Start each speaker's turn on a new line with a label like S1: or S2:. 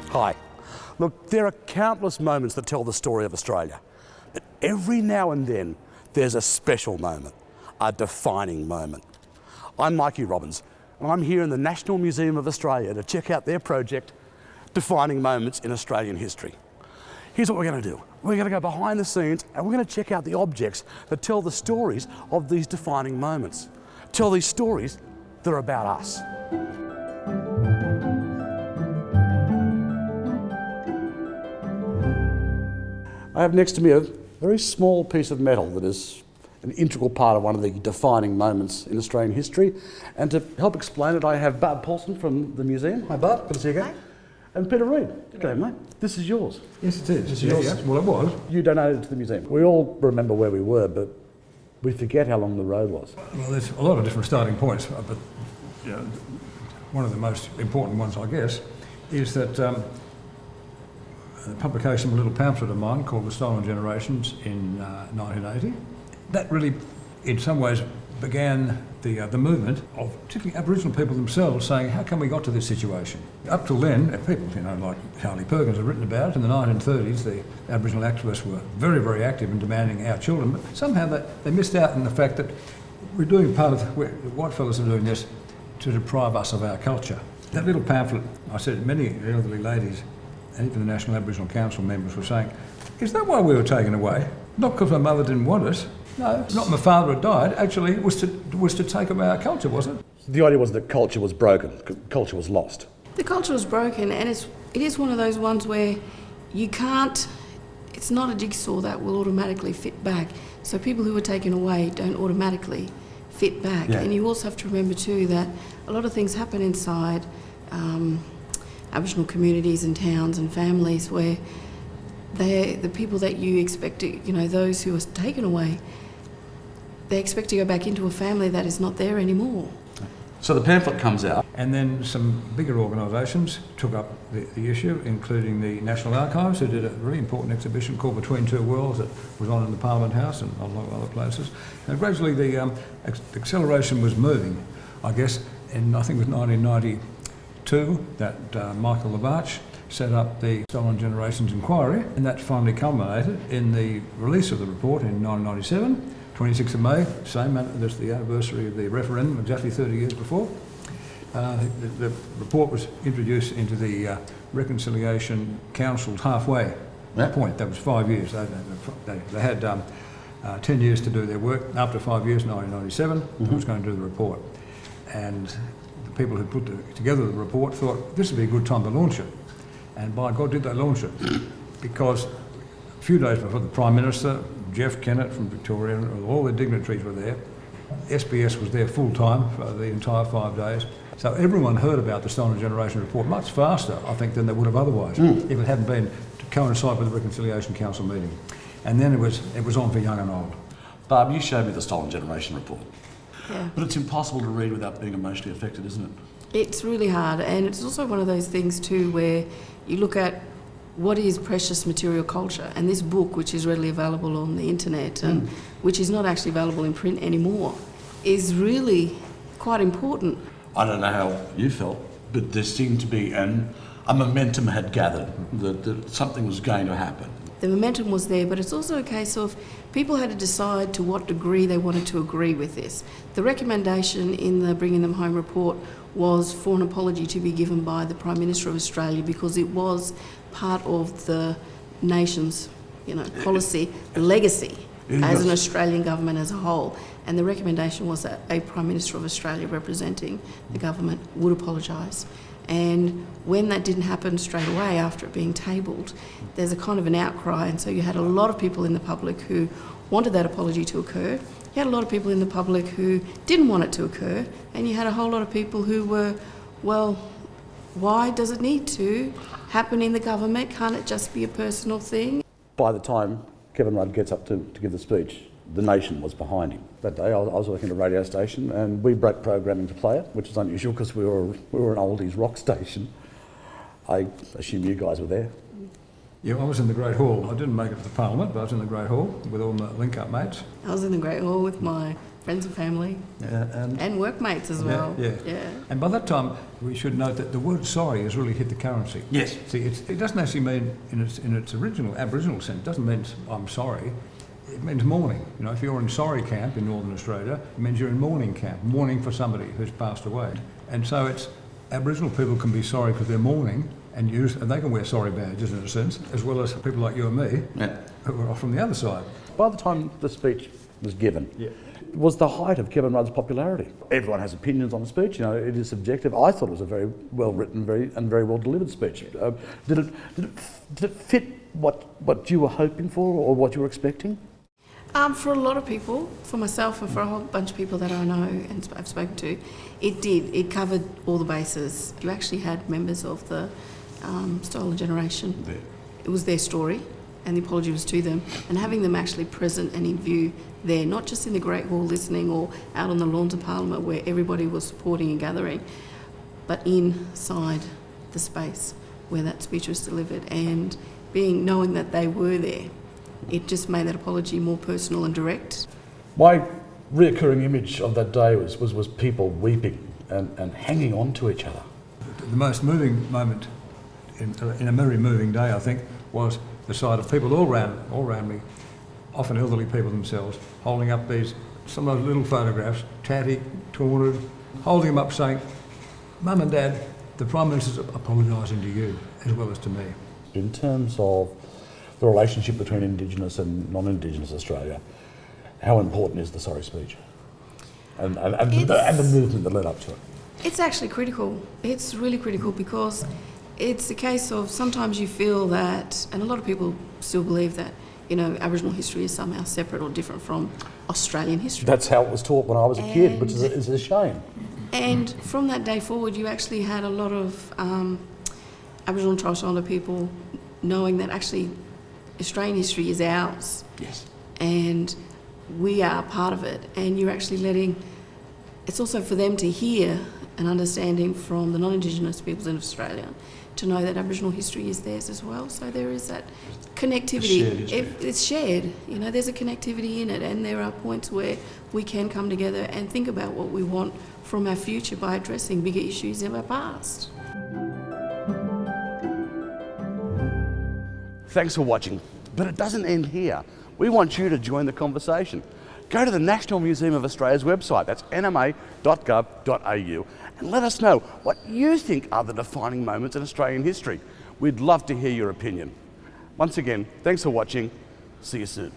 S1: Hi. Look, there are countless moments that tell the story of Australia, but every now and then there's a special moment, a defining moment. I'm Mikey Robbins, and I'm here in the National Museum of Australia to check out their project, Defining Moments in Australian History. Here's what we're going to do. We're going to go behind the scenes and we're going to check out the objects that tell the stories of these defining moments. Tell these stories that are about us. I have next to me a very small piece of metal that is an integral part of one of the defining moments in Australian history. And to help explain it, I have Barb Paulson from the museum. Hi Barb, good to see you again. Hi. And Peter Reid. G'day mate, this is yours.
S2: Yes it is.
S1: This is yours.
S2: Yeah. Well it was.
S1: You donated it to the museum. We all remember where we were, but we forget how long the road was.
S2: Well there's a lot of different starting points, but you know, one of the most important ones I guess is that the publication of a little pamphlet of mine called The Stolen Generations in 1980. That really, in some ways, began the movement of particularly Aboriginal people themselves saying, how come we got to this situation? Up till then, people, like Charlie Perkins have written about it, in the 1930s, the Aboriginal activists were very, very active in demanding our children, but somehow they missed out on the fact that we're doing part of, the white fellas are doing this to deprive us of our culture. That little pamphlet, I said many elderly ladies, and even the National Aboriginal Council members were saying, is that why we were taken away? Not because my mother didn't want us. No, not my father had died. Actually, it was to take away our culture, wasn't it?
S1: The idea was that culture was broken, culture was lost.
S3: The culture was broken, and it is one of those ones where you can't, it's not a jigsaw that will automatically fit back. So people who were taken away don't automatically fit back. Yeah. And you also have to remember too that a lot of things happen inside Aboriginal communities and towns and families where the people that you expect to, those who are taken away, they expect to go back into a family that is not there anymore.
S1: So the pamphlet comes out.
S2: And then some bigger organisations took up the issue, including the National Archives, who did a really important exhibition called Between Two Worlds that was on in the Parliament House and a lot of other places. And gradually the acceleration was moving, I guess, and I think it was 1992 that Michael Lavarch set up the Stolen Generations Inquiry, and that finally culminated in the release of the report in 1997, 26th of May, same as the anniversary of the referendum, exactly 30 years before. The report was introduced into the Reconciliation Council's halfway point. That was 5 years. They had 10 years to do their work. After 5 years, 1997, I was going to do the report. And the people who put together the report thought this would be a good time to launch it. And by God did they launch it, because a few days before the Prime Minister, Jeff Kennett from Victoria, all the dignitaries were there. SBS was there full time for the entire 5 days. So everyone heard about the Stolen Generation report much faster, I think, than they would have otherwise if it hadn't been to coincide with the Reconciliation Council meeting. And then it was on for young and old.
S1: Barb, you showed me the Stolen Generation report.
S3: Yeah.
S1: But it's impossible to read without being emotionally affected, isn't it?
S3: It's really hard, and it's also one of those things too where you look at what is precious material culture, and this book, which is readily available on the internet and which is not actually available in print anymore, is really quite important.
S1: I don't know how you felt, but there seemed to be a momentum had gathered that something was going to happen.
S3: The momentum was there, but it's also a case of people had to decide to what degree they wanted to agree with this. The recommendation in the Bringing Them Home report was for an apology to be given by the Prime Minister of Australia, because it was part of the nation's policy, the legacy as an Australian government as a whole. And the recommendation was that a Prime Minister of Australia representing the government would apologise. And when that didn't happen straight away after it being tabled, there's a kind of an outcry, and so you had a lot of people in the public who wanted that apology to occur. You had a lot of people in the public who didn't want it to occur, and you had a whole lot of people who were, well, why does it need to happen in the government? Can't it just be a personal thing?
S1: By the time Kevin Rudd gets up to give the speech, the nation was behind him. That day I was working at a radio station and we broke programming to play it, which is unusual because we were an oldies rock station. I assume you guys were there.
S2: Yeah, I was in the Great Hall. I didn't make it to the Parliament, but I was in the Great Hall with all my link-up mates.
S3: I was in the Great Hall with my friends and family,
S2: and
S3: and workmates as well.
S2: Yeah. And by that time, we should note that the word sorry has really hit the currency.
S1: Yes.
S2: See, it doesn't actually mean, in its original Aboriginal sense, it doesn't mean I'm sorry. It means mourning. You know, if you're in sorry camp in Northern Australia, it means you're in mourning camp, mourning for somebody who's passed away. And so it's Aboriginal people can be sorry because they're mourning, and they can wear sorry badges in a sense, as well as people like you and me, who are from the other side.
S1: By the time the speech was given, it was the height of Kevin Rudd's popularity. Everyone has opinions on the speech. You know, it is subjective. I thought it was a very well written, very well delivered speech. Did it fit what you were hoping for or what you were expecting?
S3: For a lot of people, for myself and for a whole bunch of people that I know and I've spoken to, it did. It covered all the bases. You actually had members of the Stolen Generation.
S1: There.
S3: It was their story, and the apology was to them. And having them actually present and in view there, not just in the Great Hall listening or out on the lawns of Parliament where everybody was supporting and gathering, but inside the space where that speech was delivered, and knowing that they were there. It just made that apology more personal and direct.
S1: My reoccurring image of that day was people weeping and hanging on to each other.
S2: The most moving moment in a very moving day, I think, was the sight of people all around me, often elderly people themselves, holding up some of those little photographs, tatty, torn, holding them up saying, "Mum and Dad, the Prime Minister's apologising to you as well as to me."
S1: In terms of the relationship between Indigenous and non-Indigenous Australia, how important is the sorry speech? And the movement that led up to it?
S3: It's actually critical. It's really critical because it's a case of sometimes you feel that, and a lot of people still believe that, you know, Aboriginal history is somehow separate or different from Australian history.
S1: That's how it was taught when I was a kid, which is a shame.
S3: And from that day forward, you actually had a lot of Aboriginal and Torres Strait Islander people knowing that actually Australian history is ours.
S1: Yes.
S3: And we are part of it. And you're actually it's also for them to hear an understanding from the non-Indigenous peoples in Australia to know that Aboriginal history is theirs as well. So there is that connectivity. It's shared. You know, there's a connectivity in it, and there are points where we can come together and think about what we want from our future by addressing bigger issues of our past.
S1: Thanks for watching, but it doesn't end here. We want you to join the conversation. Go to the National Museum of Australia's website, that's nma.gov.au, and let us know what you think are the defining moments in Australian history. We'd love to hear your opinion. Once again, thanks for watching. See you soon.